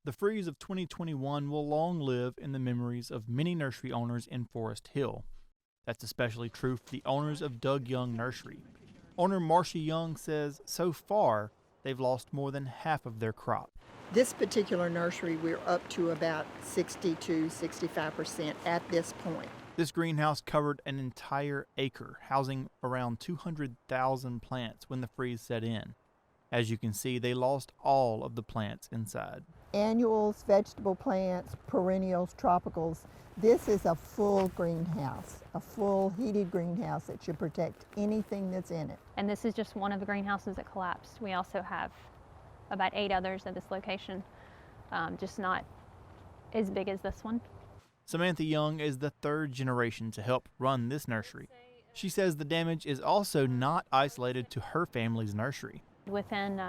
The freeze of 2021 will long live in the memories of many nursery owners in Forest Hill. That's especially true for the owners of Doug Young Nursery. Owner Marcia Young says so far they've lost more than half of their crop. This particular nursery, we're up to about 60–65% at this point. This greenhouse covered an entire acre, housing around 200,000 plants when the freeze set in. As you can see, they lost all of the plants inside. Annuals, vegetable plants, perennials, tropicals. This is a full greenhouse, a full heated greenhouse that should protect anything that's in it. And this is just one of the greenhouses that collapsed. We also have about 8 others at this location, just not as big as this one. Samantha Young is the third generation to help run this nursery. She says the damage is also not isolated to her family's nursery. Within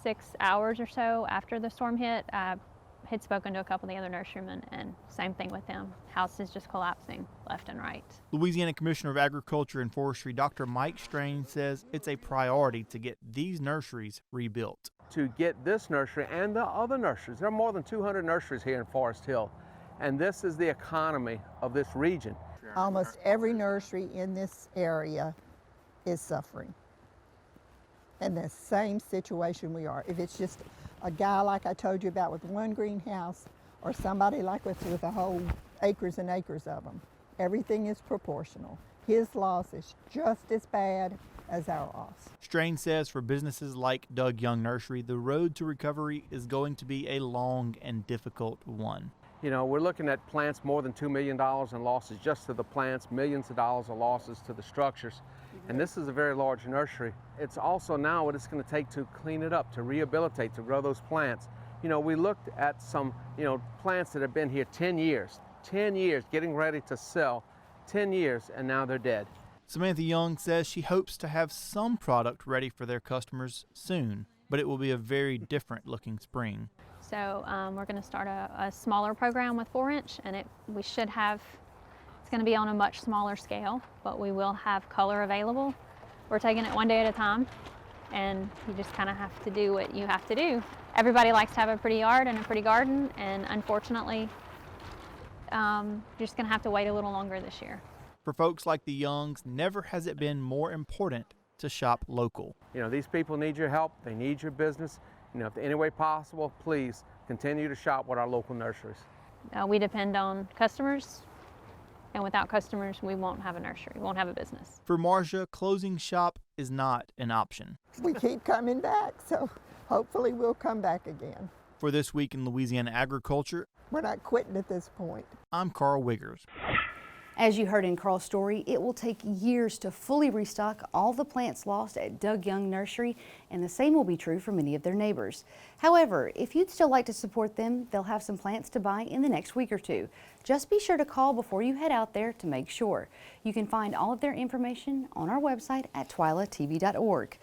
6 hours or so after the storm hit, I had spoken to a couple of the other nurserymen, and same thing with them. House is just collapsing left and right. Louisiana Commissioner of Agriculture and Forestry Dr. Mike Strange says it's a priority to get these nurseries rebuilt. To get this nursery and the other nurseries, there are more than 200 nurseries here in Forest Hill, and this is the economy of this region. Almost every nursery in this area is suffering. In the same situation we are. If it's just a guy like I told you about with one greenhouse, or somebody like us with a whole acres and acres of them, everything is proportional. His loss is just as bad as our loss. Strange says for businesses like Doug Young Nursery, the road to recovery is going to be a long and difficult one. You know, we're looking at plants more than $2 million in losses just to the plants, millions of dollars of losses to the structures. And this is a very large nursery. It's also now what it's going to take to clean it up, to rehabilitate, to grow those plants. You know, we looked at some, plants that have been here 10 years, getting ready to sell, 10 years, and now they're dead. Samantha Young says she hopes to have some product ready for their customers soon, but it will be a very different looking spring. So we're going to start a smaller program with 4-inch, and it's going to be on a much smaller scale, but we will have color available. We're taking it one day at a time, and you just kind of have to do what you have to do. Everybody likes to have a pretty yard and a pretty garden, and unfortunately, you're just going to have to wait a little longer this year. For folks like the Youngs, never has it been more important to shop local. You know, these people need your help. They need your business. You know, if any way possible, please continue to shop with our local nurseries. We depend on customers, and without customers, we won't have a nursery, we won't have a business. For Marcia, closing shop is not an option. We keep coming back, so hopefully we'll come back again. For This Week in Louisiana Agriculture, we're not quitting at this point. I'm Karl Wiggers. As you heard in Karl's story, it will take years to fully restock all the plants lost at Doug Young Nursery, and the same will be true for many of their neighbors. However, if you'd still like to support them, they'll have some plants to buy in the next week or two. Just be sure to call before you head out there to make sure. You can find all of their information on our website at twilatv.org.